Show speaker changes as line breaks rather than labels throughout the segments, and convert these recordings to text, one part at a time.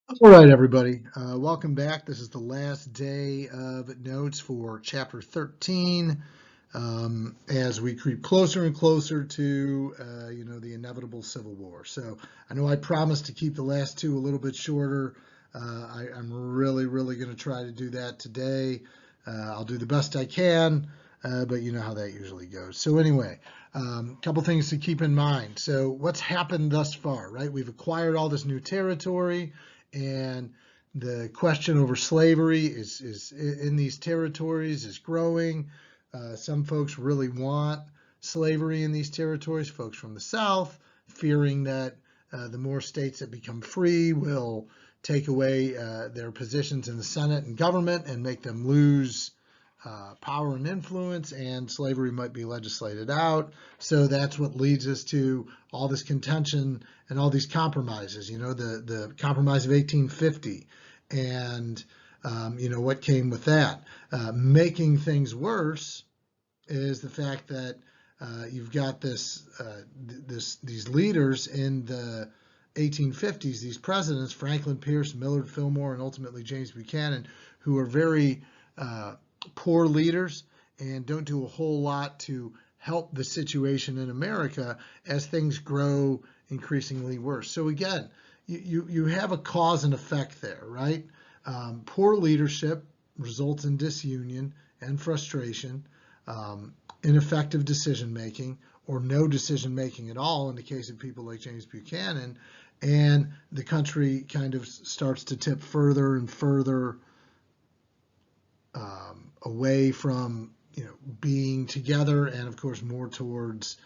All right, everybody. Welcome back. This is the last day of notes for Chapter 13 as we creep closer and closer to, the inevitable Civil War. So I know I promised to keep the last two a little bit shorter. I'm really, really going to try to do that today. I'll do the best I can, but you know how that usually goes. So anyway, a couple things to keep in mind. So what's happened thus far, right? We've acquired all this new territory. And the question over slavery is in these territories is growing. Some folks really want slavery in these territories, folks from the South, fearing that the more states that become free will take away their positions in the Senate and government and make them lose power and influence, and slavery might be legislated out. So that's what leads us to all this contention and all these compromises. The Compromise of 1850, and what came with that. Making things worse is the fact that you've got these leaders in the 1850s, these presidents, Franklin Pierce, Millard Fillmore, and ultimately James Buchanan, who are very poor leaders and don't do a whole lot to help the situation in America as things grow increasingly worse. So again, you have a cause and effect there, right? Poor leadership results in disunion and frustration, ineffective decision making, or no decision making at all in the case of people like James Buchanan, and the country kind of starts to tip further and further away from being together, and of course more towards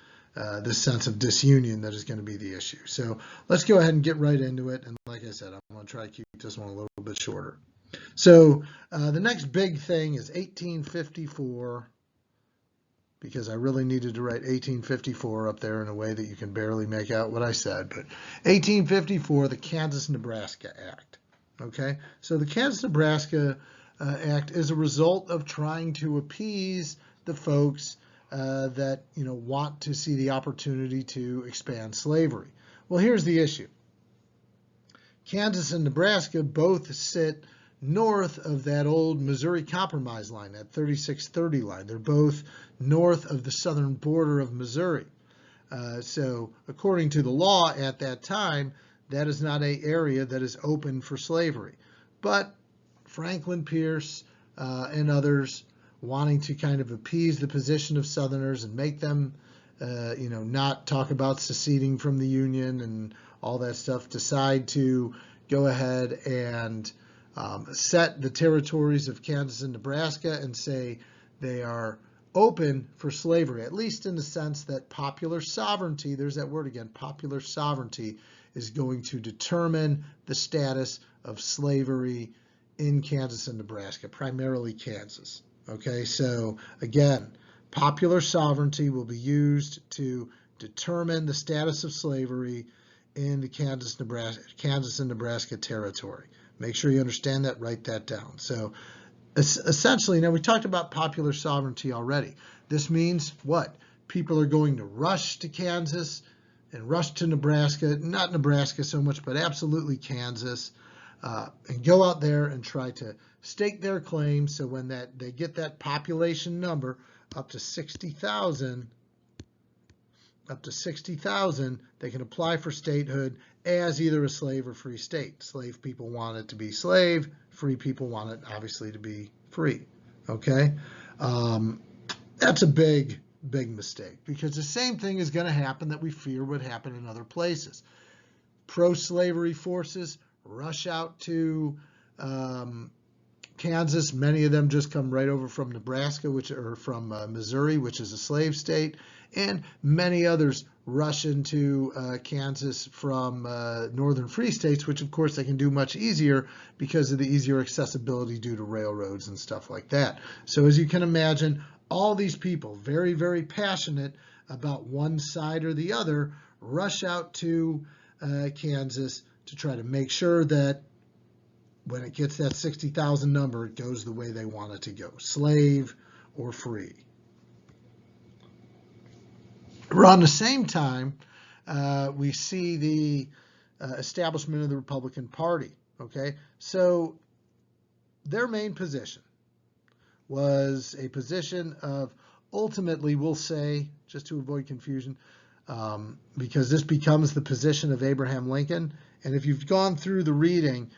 this sense of disunion that is going to be the issue. So let's go ahead and get right into it. And like I said, I'm going to try to keep this one a little bit shorter. So the next big thing is 1854, because I really needed to write 1854 up there in a way that you can barely make out what I said. But 1854, the Kansas-Nebraska Act. Okay, so the Kansas-Nebraska Act is a result of trying to appease the folks that want to see the opportunity to expand slavery. Well, here's the issue. Kansas and Nebraska both sit north of that old Missouri Compromise line, that 3630 line. They're both north of the southern border of Missouri. So according to the law at that time, that is not an area that is open for slavery. But Franklin Pierce and others, wanting to kind of appease the position of Southerners and make them, not talk about seceding from the Union and all that stuff, decide to go ahead and set the territories of Kansas and Nebraska and say they are open for slavery, at least in the sense that popular sovereignty, there's that word again, popular sovereignty, is going to determine the status of slavery in Kansas and Nebraska, primarily Kansas. Okay, so again, popular sovereignty will be used to determine the status of slavery in the Kansas and Nebraska territory. Make sure you understand that, write that down. So essentially, now we talked about popular sovereignty already. This means what? People are going to rush to Kansas and rush to Nebraska, not Nebraska so much, but absolutely Kansas, and go out there and try to stake their claim. So when they get that population number up to 60,000, they can apply for statehood as either a slave or free state. Slave people want it to be slave, free people want it obviously to be free. Okay, that's a big mistake, because the same thing is going to happen that we fear would happen in other places. Pro-slavery forces rush out to Kansas. Many of them just come right over from Nebraska, from Missouri, which is a slave state, and many others rush into Kansas from northern free states, which of course they can do much easier because of the easier accessibility due to railroads and stuff like that. So as you can imagine, all these people, very, very passionate about one side or the other, rush out to Kansas to try to make sure that when it gets that 60,000 number, it goes the way they want it to go, slave or free. Around the same time, we see the establishment of the Republican Party. Okay, so their main position was a position of, ultimately, we'll say, just to avoid confusion, because this becomes the position of Abraham Lincoln. And if you've gone through the reading,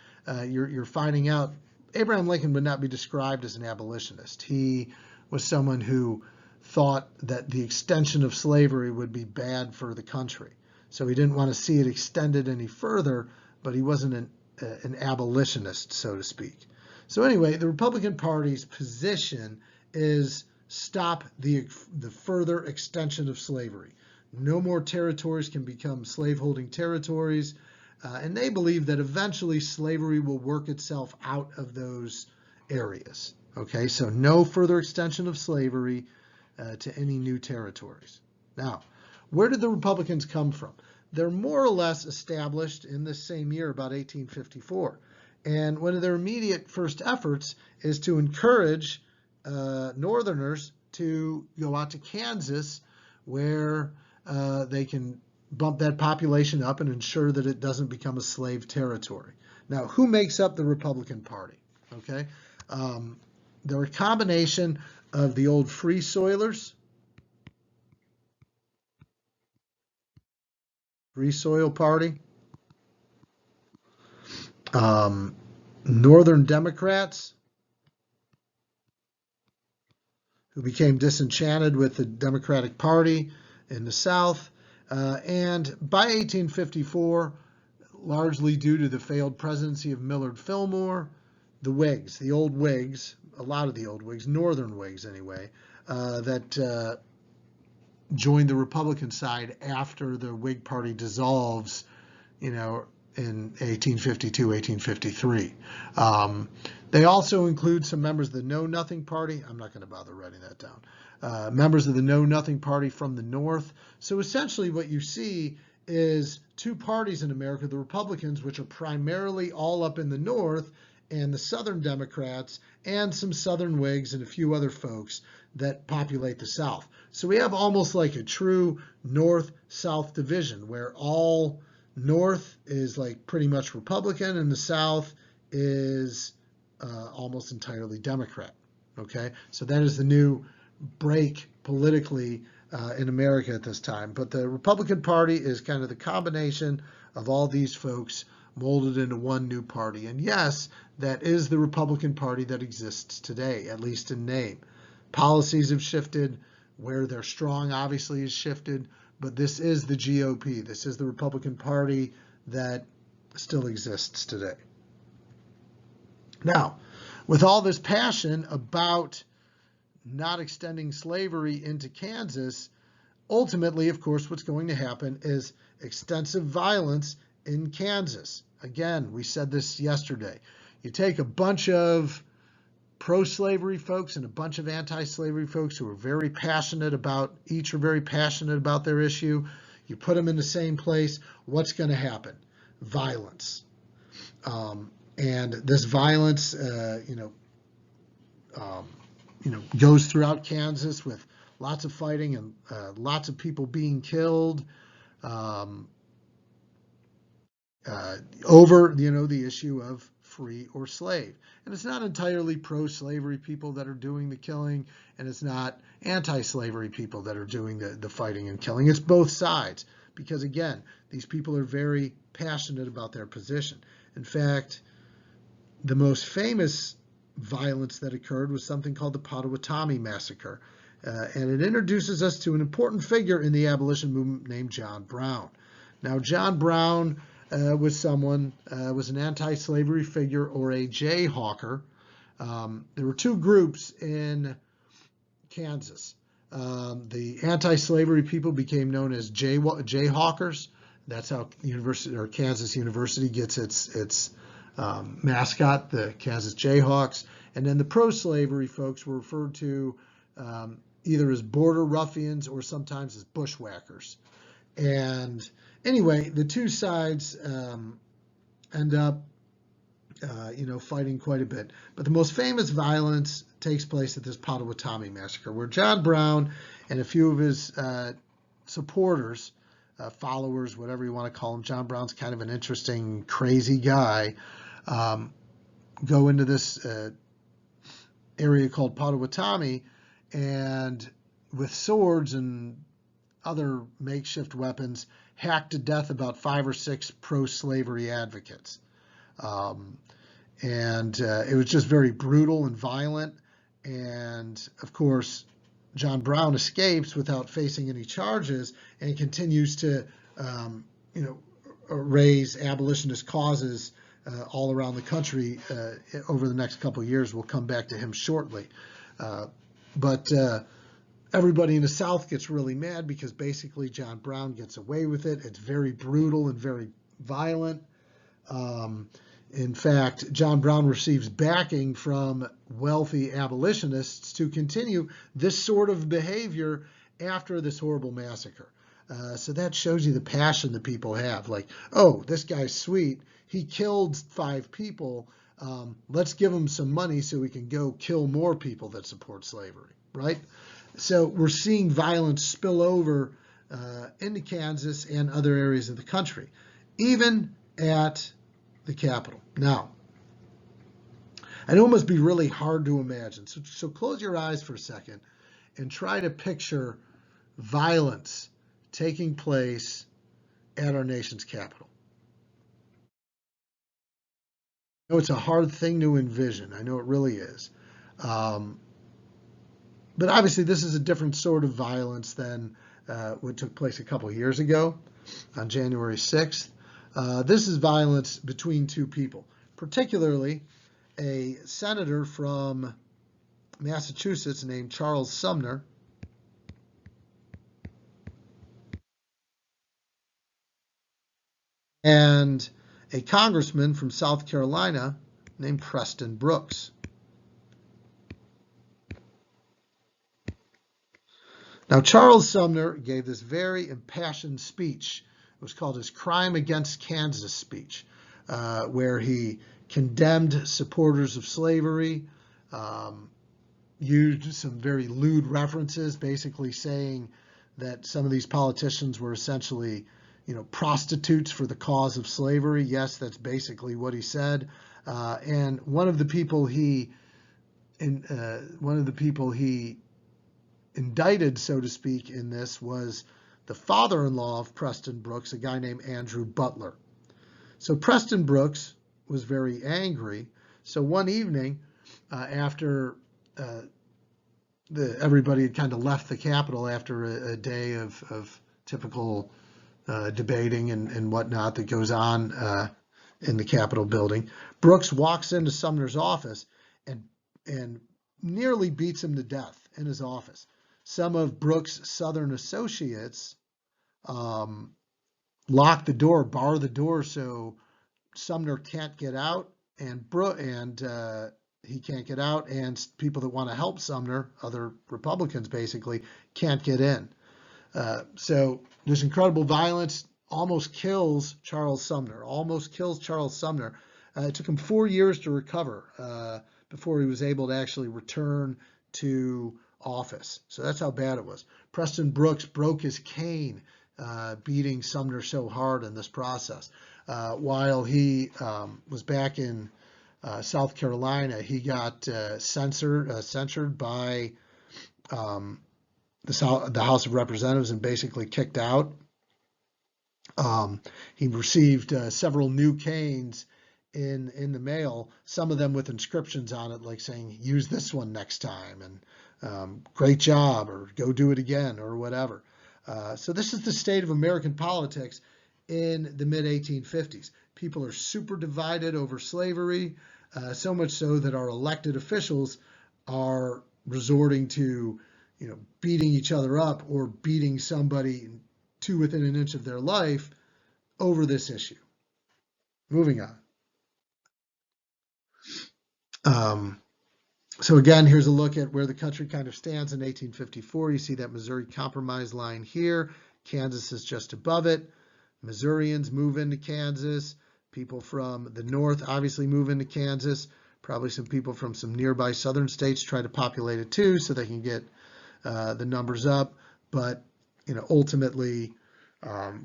you're finding out Abraham Lincoln would not be described as an abolitionist. He was someone who thought that the extension of slavery would be bad for the country. So he didn't want to see it extended any further, but he wasn't an abolitionist, so to speak. So anyway, the Republican Party's position is stop the further extension of slavery. No more territories can become slaveholding territories. And they believe that eventually slavery will work itself out of those areas. Okay, so no further extension of slavery to any new territories. Now, where did the Republicans come from? They're more or less established in this same year, about 1854. And one of their immediate first efforts is to encourage Northerners to go out to Kansas, where they can bump that population up and ensure that it doesn't become a slave territory. Now, who makes up the Republican Party? Okay, they're a combination of the old Free Soilers, Free Soil Party, Northern Democrats, who became disenchanted with the Democratic Party in the South, and by 1854, largely due to the failed presidency of Millard Fillmore, the Whigs, the old Whigs, a lot of the old Whigs, Northern Whigs anyway, that joined the Republican side after the Whig Party dissolves, in 1852, 1853. They also include some members of the Know Nothing Party. I'm not going to bother writing that down. Members of the Know Nothing Party from the North. So essentially what you see is two parties in America, the Republicans, which are primarily all up in the North, and the Southern Democrats, and some Southern Whigs and a few other folks that populate the South. So we have almost like a true North-South division, where all North is like pretty much Republican, and the South is almost entirely Democrat. Okay, so that is the new break politically in America at this time. But the Republican Party is kind of the combination of all these folks molded into one new party. And yes, that is the Republican Party that exists today, at least in name. Policies have shifted. Where they're strong, obviously, has shifted. But this is the GOP. This is the Republican Party that still exists today. Now, with all this passion about not extending slavery into Kansas, ultimately, of course, what's going to happen is extensive violence in Kansas. Again, we said this yesterday. You take a bunch of pro-slavery folks and a bunch of anti-slavery folks who are very passionate about, each are very passionate about their issue. You put them in the same place. What's going to happen? Violence. And this violence, goes throughout Kansas with lots of fighting and lots of people being killed over, the issue of free or slave. And it's not entirely pro-slavery people that are doing the killing, and it's not anti-slavery people that are doing the fighting and killing. It's both sides, because again, these people are very passionate about their position. In fact, the most famous violence that occurred was something called the Potawatomi Massacre. And it introduces us to an important figure in the abolition movement named John Brown. Now, John Brown was an anti-slavery figure, or a jayhawker. There were two groups in Kansas. The anti-slavery people became known as jayhawkers. That's how Kansas University gets its mascot, the Kansas Jayhawks. And then the pro-slavery folks were referred to either as border ruffians or sometimes as bushwhackers. And anyway, the two sides end up, fighting quite a bit. But the most famous violence takes place at this Potawatomi Massacre, where John Brown and a few of his supporters, followers, whatever you want to call him. John Brown's kind of an interesting, crazy guy. um, go into this area called Potawatomi, and with swords and other makeshift weapons, hacked to death about 5 or 6 pro-slavery advocates. And it was just very brutal and violent. And of course, John Brown escapes without facing any charges and continues to, you know, raise abolitionist causes all around the country over the next couple of years. We'll come back to him shortly. But everybody in the South gets really mad because basically John Brown gets away with it. It's very brutal and very violent. In fact, John Brown receives backing from wealthy abolitionists to continue this sort of behavior after this horrible massacre. So that shows you the passion that people have. Like, oh, this guy's sweet. He killed 5 people. Let's give him some money so we can go kill more people that support slavery, right? So we're seeing violence spill over into Kansas and other areas of the country, even at the Capitol. Now, I know it must be really hard to imagine. So close your eyes for a second and try to picture violence taking place at our nation's capital. I know it's a hard thing to envision. I know it really is. But obviously, this is a different sort of violence than what took place a couple of years ago on January 6th. This is violence between 2 people, particularly a senator from Massachusetts named Charles Sumner and a congressman from South Carolina named Preston Brooks. Now, Charles Sumner gave this very impassioned speech. It was called his Crime Against Kansas speech, where he condemned supporters of slavery, used some very lewd references, basically saying that some of these politicians were essentially, you know, prostitutes for the cause of slavery. Yes, that's basically what he said. And one of the people he indicted, so to speak, in this was the father-in-law of Preston Brooks, a guy named Andrew Butler. So Preston Brooks was very angry. So one evening, after everybody had kind of left the Capitol after a day of typical debating and whatnot that goes on in the Capitol building, Brooks walks into Sumner's office and nearly beats him to death in his office. Some of Brooks' Southern associates lock the door, bar the door, so Sumner can't get out, and he can't get out, and people that want to help Sumner, other Republicans basically, can't get in. So this incredible violence almost kills Charles Sumner. It took him 4 years to recover before he was able to actually return to office. So that's how bad it was. Preston Brooks broke his cane beating Sumner so hard in this process. While he was back in South Carolina, he got censured by the House of Representatives and basically kicked out. He received several new canes in the mail, some of them with inscriptions on it, like saying, use this one next time, and great job, or go do it again, or whatever. So this is the state of American politics in the mid-1850s. People are super divided over slavery, so much so that our elected officials are resorting to, beating each other up or beating somebody to within an inch of their life over this issue. Moving on. So again, here's a look at where the country kind of stands in 1854. You see that Missouri Compromise line here. Kansas is just above it. Missourians move into Kansas. People from the north obviously move into Kansas. Probably some people from some nearby southern states try to populate it too so they can get the numbers up. But ultimately,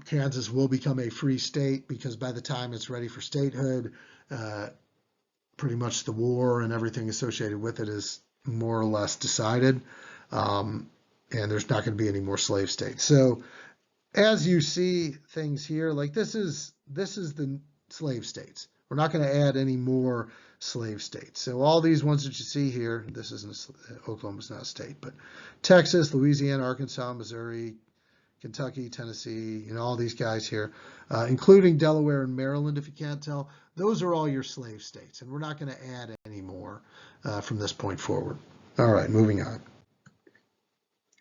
Kansas will become a free state because by the time it's ready for statehood, pretty much the war and everything associated with it is more or less decided, and there's not going to be any more slave states. So as you see things here, like this is the slave states. We're not going to add any more slave states. So all these ones that you see here, this isn't Oklahoma's not a state, but Texas, Louisiana, Arkansas, Missouri, Kentucky, Tennessee, all these guys here, including Delaware and Maryland, if you can't tell, those are all your slave states, and we're not going to add any more from this point forward. All right, moving on.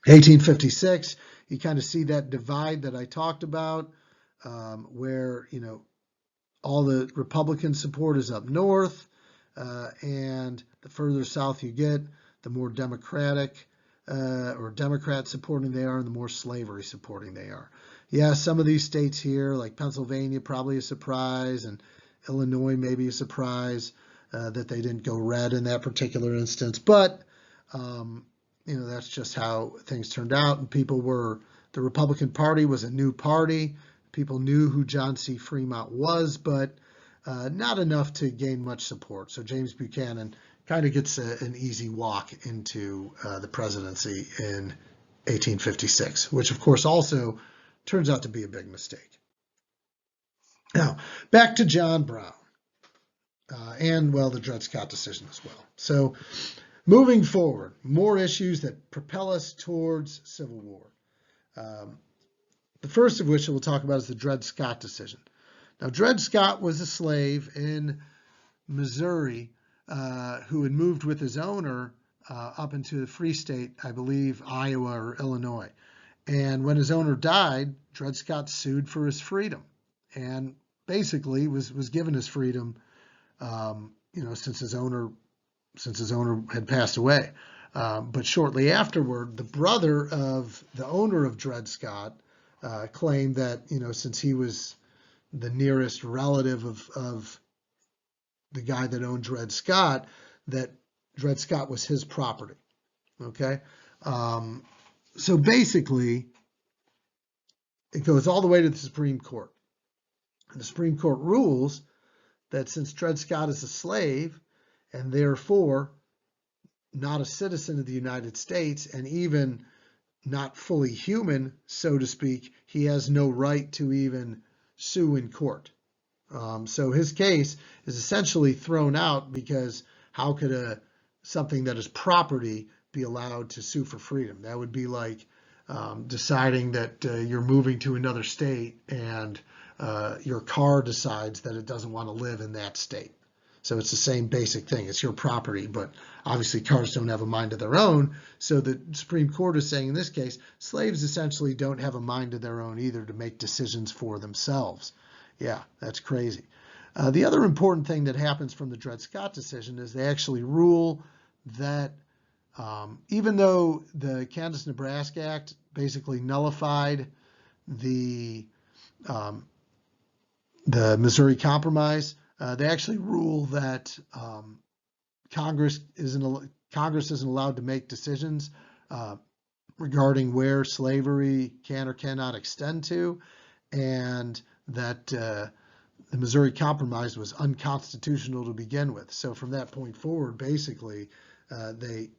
1856, you kind of see that divide that I talked about, where, all the Republican support is up north, and the further south you get, the more Democratic or Democrat supporting they are, and the more slavery supporting they are. Yeah, some of these states here, like Pennsylvania, probably a surprise, and Illinois maybe a surprise that they didn't go red in that particular instance. But, that's just how things turned out. And the Republican Party was a new party. People knew who John C. Fremont was, but not enough to gain much support. So James Buchanan kind of gets an easy walk into the presidency in 1856, which of course also turns out to be a big mistake. Now, back to John Brown and, the Dred Scott decision as well. So moving forward, more issues that propel us towards civil war. The first of which we'll talk about is the Dred Scott decision. Now, Dred Scott was a slave in Missouri who had moved with his owner up into the Free State, I believe, Iowa or Illinois. And when his owner died, Dred Scott sued for his freedom and basically was given his freedom, since his owner had passed away. But shortly afterward, the brother of the owner of Dred Scott claimed that, since he was the nearest relative of the guy that owned Dred Scott, that Dred Scott was his property. Okay? So basically, it goes all the way to the Supreme Court. And the Supreme Court rules that since Dred Scott is a slave and therefore not a citizen of the United States and even not fully human, so to speak, he has no right to even sue in court. So his case is essentially thrown out because how could something that is property be allowed to sue for freedom? That would be like deciding that you're moving to another state and your car decides that it doesn't want to live in that state. So it's the same basic thing. It's your property, but obviously cars don't have a mind of their own. So the Supreme Court is saying in this case, slaves essentially don't have a mind of their own either to make decisions for themselves. Yeah, that's crazy. The other important thing that happens from the Dred Scott decision is they actually rule that even though the Kansas-Nebraska Act basically nullified the Missouri Compromise, they actually rule that Congress isn't allowed to make decisions regarding where slavery can or cannot extend to, and that the Missouri Compromise was unconstitutional to begin with. So from that point forward, basically, they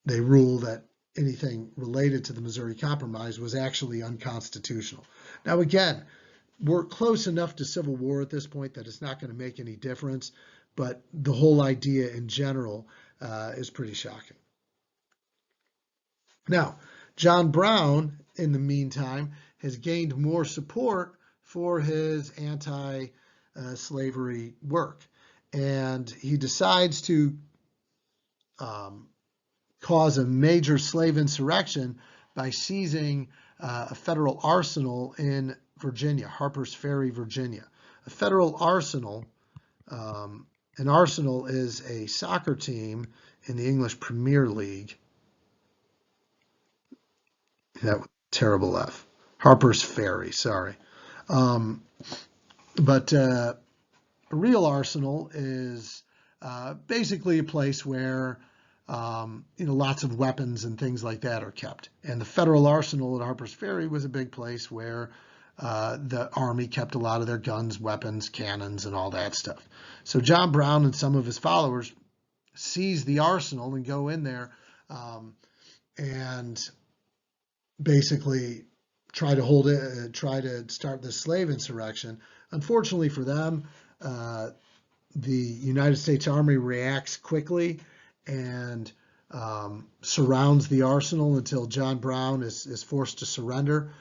rule that anything related to the Missouri Compromise was actually unconstitutional. Now, again, we're close enough to civil war at this point that it's not going to make any difference, but the whole idea in general is pretty shocking. Now, John Brown, in the meantime, has gained more support for his anti-slavery work, and he decides to cause a major slave insurrection by seizing a federal arsenal in Virginia, Harper's Ferry, Virginia. A federal arsenal, an arsenal is a soccer team in the English Premier League. That terrible F. Harper's Ferry, sorry. But a real arsenal is basically a place where lots of weapons and things like that are kept. And the federal arsenal at Harper's Ferry was a big place where the Army kept a lot of their guns, weapons, cannons, and all that stuff. So John Brown and some of his followers seize the arsenal and go in there and basically try to start this slave insurrection. Unfortunately for them, the United States Army reacts quickly and surrounds the arsenal until John Brown is forced to surrender,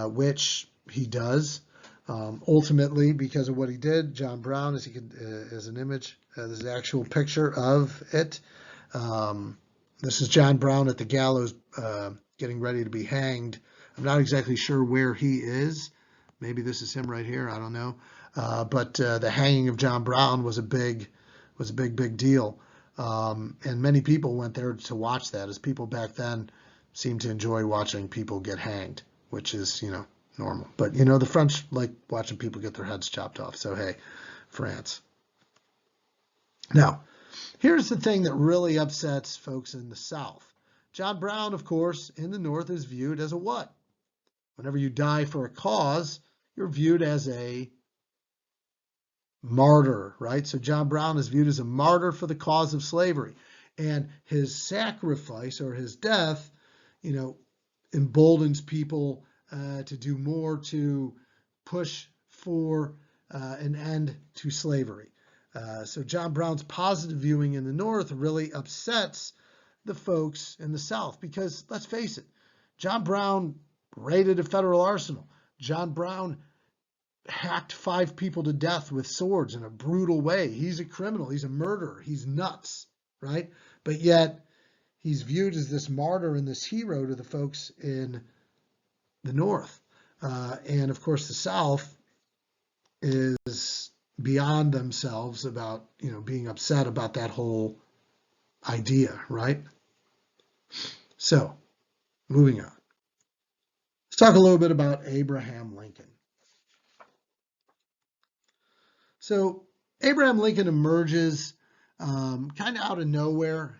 which he does. Ultimately, because of what he did, John Brown, as an image, there's an actual picture of it. This is John Brown at the gallows, getting ready to be hanged. I'm not exactly sure where he is. Maybe this is him right here. I don't know. But the hanging of John Brown was a big deal. And many people went there to watch that, as people back then seemed to enjoy watching people get hanged, which is, normal. But, the French like watching people get their heads chopped off. So, hey, France. Now, here's the thing that really upsets folks in the South. John Brown, of course, in the North is viewed as a what? Whenever you die for a cause, you're viewed as a martyr, right? So John Brown is viewed as a martyr for the cause of slavery. And his sacrifice or his death, emboldens people to do more to push for an end to slavery. So John Brown's positive viewing in the North really upsets the folks in the South because, let's face it, John Brown raided a federal arsenal. John Brown hacked 5 people to death with swords in a brutal way. He's a criminal. He's a murderer. He's nuts, right? But yet he's viewed as this martyr and this hero to the folks in the North. And of course, the South is beyond themselves about, being upset about that whole idea, right? So, moving on. Let's talk a little bit about Abraham Lincoln. So, Abraham Lincoln emerges kind of out of nowhere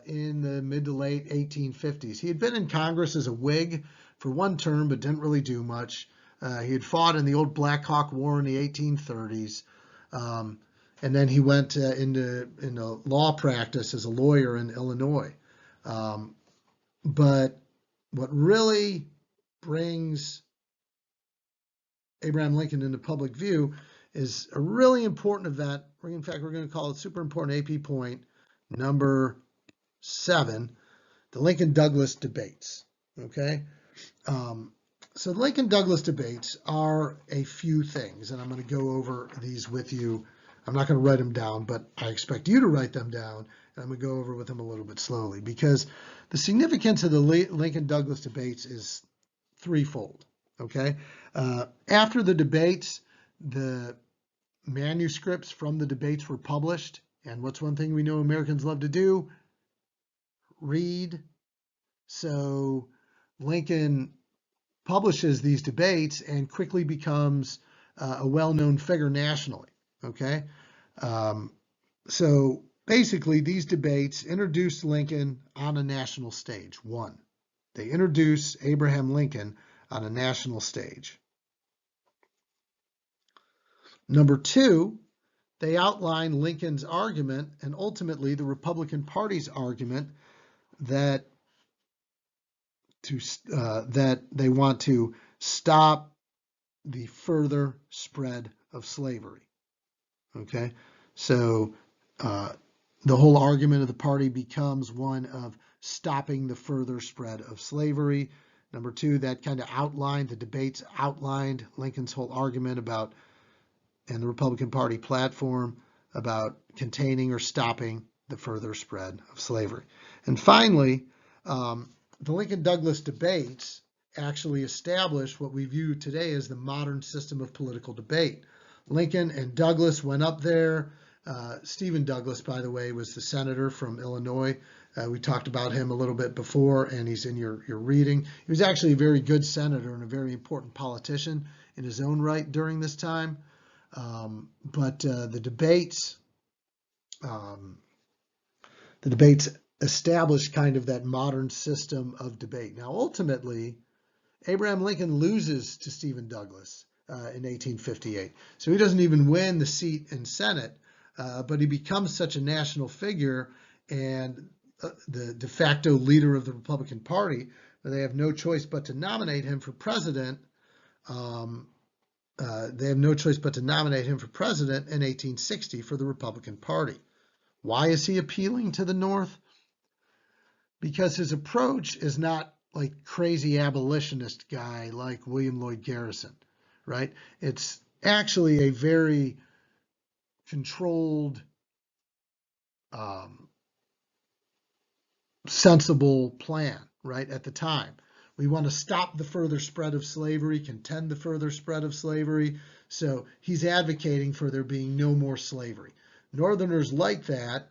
in the mid to late 1850s. He had been in Congress as a Whig for one term, but didn't really do much. He had fought in the old Black Hawk War in the 1830s. And then he went into law practice as a lawyer in Illinois. But what really brings Abraham Lincoln into public view is a really important event. In fact, we're going to call it super important AP point number 7, the Lincoln-Douglas debates. Okay? So the Lincoln-Douglas debates are a few things, and I'm going to go over these with you. I'm not going to write them down, but I expect you to write them down, and I'm going to go over with them a little bit slowly, because the significance of the Lincoln-Douglas debates is threefold. Okay? After the debates, the manuscripts from the debates were published, and what's one thing we know Americans love to do? Read. So Lincoln publishes these debates and quickly becomes a well-known figure nationally. Okay, so basically these debates introduced Lincoln on a national stage. One, they introduce Abraham Lincoln on a national stage. Number 2, they outline Lincoln's argument and ultimately the Republican Party's argument that they want to stop the further spread of slavery. Okay, so the whole argument of the party becomes one of stopping the further spread of slavery. Number 2, that kind of outlined, the debates outlined Lincoln's whole argument about, and the Republican Party platform about containing or stopping the further spread of slavery. And finally, the Lincoln-Douglas debates actually established what we view today as the modern system of political debate. Lincoln and Douglas went up there. Stephen Douglas, by the way, was the senator from Illinois. We talked about him a little bit before, and he's in your reading. He was actually a very good senator and a very important politician in his own right during this time. But the debates established kind of that modern system of debate. Now, ultimately, Abraham Lincoln loses to Stephen Douglas in 1858. So he doesn't even win the seat in Senate, but he becomes such a national figure and the de facto leader of the Republican Party that they have no choice but to nominate him for president. They have no choice but to nominate him for president in 1860 for the Republican Party. Why is he appealing to the North? Because his approach is not like crazy abolitionist guy like William Lloyd Garrison, right? It's actually a very controlled, sensible plan, right, at the time. We want to stop the further spread of slavery, contend the further spread of slavery. So he's advocating for there being no more slavery. Northerners like that.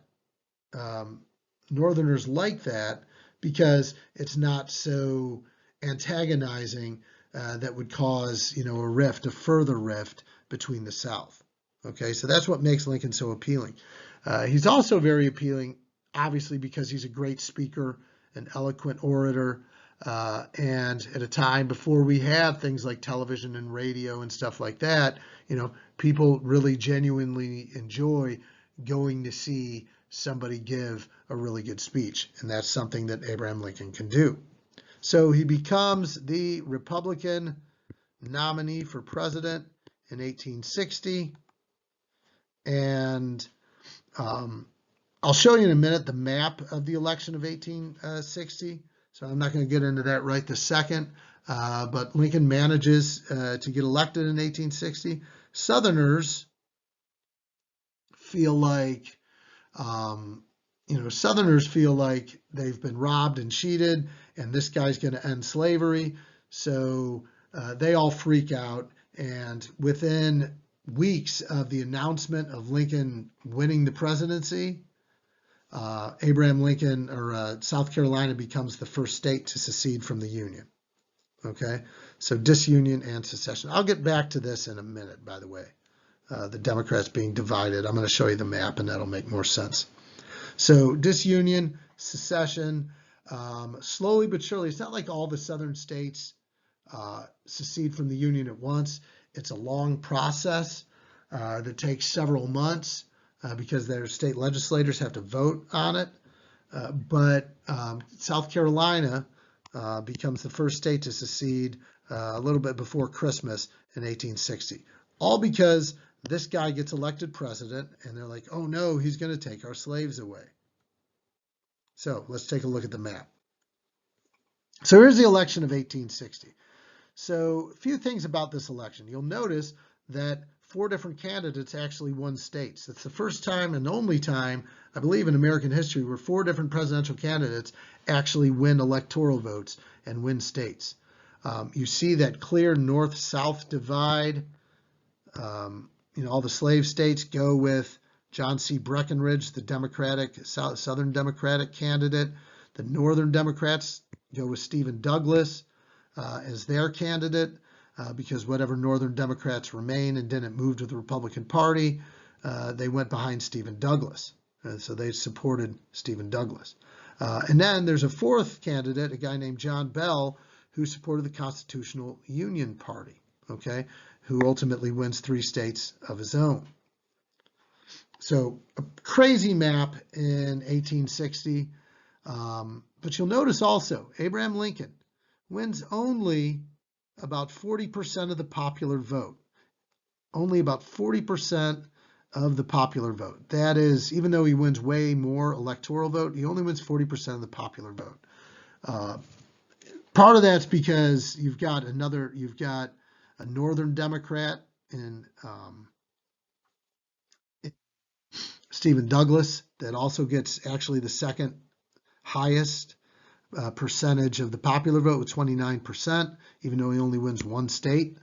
Northerners like that because it's not so antagonizing that would cause, a rift, a further rift between the South. Okay, so that's what makes Lincoln so appealing. He's also very appealing, obviously, because he's a great speaker, an eloquent orator, and at a time before we have things like television and radio and stuff like that, people really genuinely enjoy going to see somebody give a really good speech, and that's something that Abraham Lincoln can do. So he becomes the Republican nominee for president in 1860, and I'll show you in a minute the map of the election of 1860, so I'm not going to get into that right this second, but Lincoln manages to get elected in 1860. Southerners feel like Southerners feel like they've been robbed and cheated, and this guy's going to end slavery. So they all freak out. And within weeks of the announcement of Lincoln winning the presidency, Abraham Lincoln, or South Carolina, becomes the first state to secede from the Union. Okay, so disunion and secession. I'll get back to this in a minute, by the way. The Democrats being divided. I'm going to show you the map, and that'll make more sense. So disunion, secession, slowly but surely. It's not like all the southern states secede from the Union at once. It's a long process that takes several months because their state legislators have to vote on it. But South Carolina becomes the first state to secede a little bit before Christmas in 1860. All because this guy gets elected president, and they're like, oh no, he's going to take our slaves away. So let's take a look at the map. So here's the election of 1860. So a few things about this election. You'll notice that 4 different candidates actually won states. It's the first time and only time, I believe, in American history where 4 different presidential candidates actually win electoral votes and win states. You see that clear north-south divide. All the slave states go with John C. Breckinridge, the Southern Democratic candidate. The Northern Democrats go with Stephen Douglas as their candidate because whatever Northern Democrats remain and didn't move to the Republican Party, they went behind Stephen Douglas. And so they supported Stephen Douglas. And then there's a 4th candidate, a guy named John Bell, who supported the Constitutional Union Party, okay, who ultimately wins 3 states of his own. So a crazy map in 1860. But you'll notice also, Abraham Lincoln wins only about 40% of the popular vote. Only about 40% of the popular vote. That is, even though he wins way more electoral vote, he only wins 40% of the popular vote. Part of that's because you've got a Northern Democrat in Stephen Douglas that also gets actually the second highest percentage of the popular vote with 29%, even though he only wins 1 state.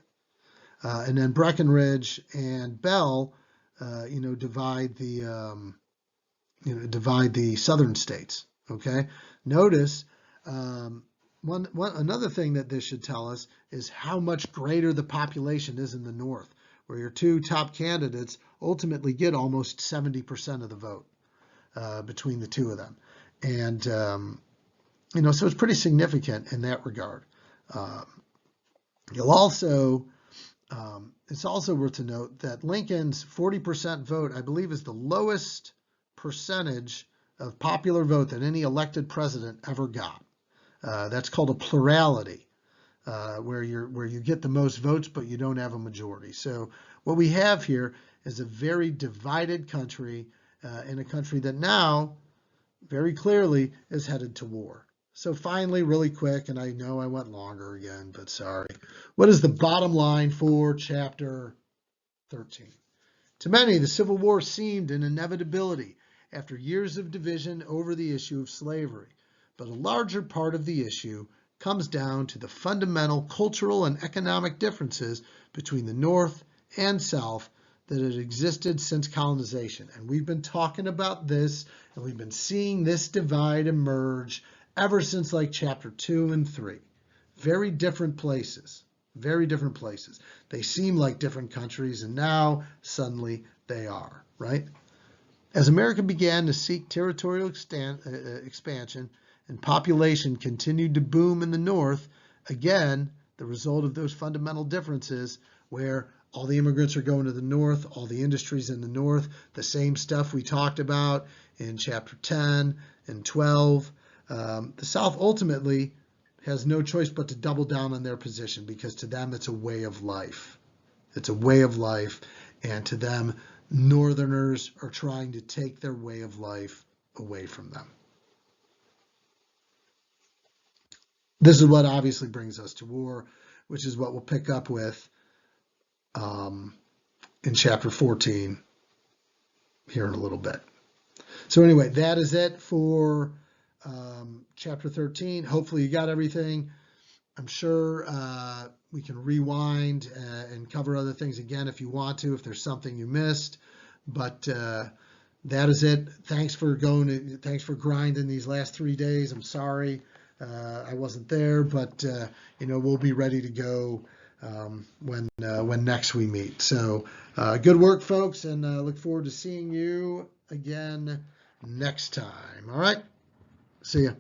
And then Breckinridge and Bell, divide the southern states. Okay. Notice another thing that this should tell us is how much greater the population is in the north, where your 2 top candidates ultimately get almost 70% of the vote between the 2 of them. And so it's pretty significant in that regard. You'll also, it's also worth to note that Lincoln's 40% vote, I believe, is the lowest percentage of popular vote that any elected president ever got. That's called a plurality, where you get the most votes, but you don't have a majority. So what we have here is a very divided country, in a country that now very clearly is headed to war. So finally, really quick, and I know I went longer again, but sorry. What is the bottom line for chapter 13? To many, the Civil War seemed an inevitability after years of division over the issue of slavery. But a larger part of the issue comes down to the fundamental cultural and economic differences between the North and South that had existed since colonization. And we've been talking about this, and we've been seeing this divide emerge ever since like chapter 2 and 3. Very different places. Very different places. They seem like different countries, and now suddenly they are, right? As America began to seek territorial expansion and population continued to boom in the North, again, the result of those fundamental differences where all the immigrants are going to the North, all the industries in the North, the same stuff we talked about in chapter 10 and 12. The South ultimately has no choice but to double down on their position because to them it's a way of life. It's a way of life, and to them, Northerners are trying to take their way of life away from them. This is what obviously brings us to war, which is what we'll pick up with in chapter 14 here in a little bit. So anyway, that is it for chapter 13. Hopefully you got everything. I'm sure we can rewind and cover other things again if you want to, if there's something you missed. But that is it. Thanks for grinding these last 3 days. I'm sorry I wasn't there, but we'll be ready to go when next we meet. So good work, folks, and look forward to seeing you again next time. All right. See ya.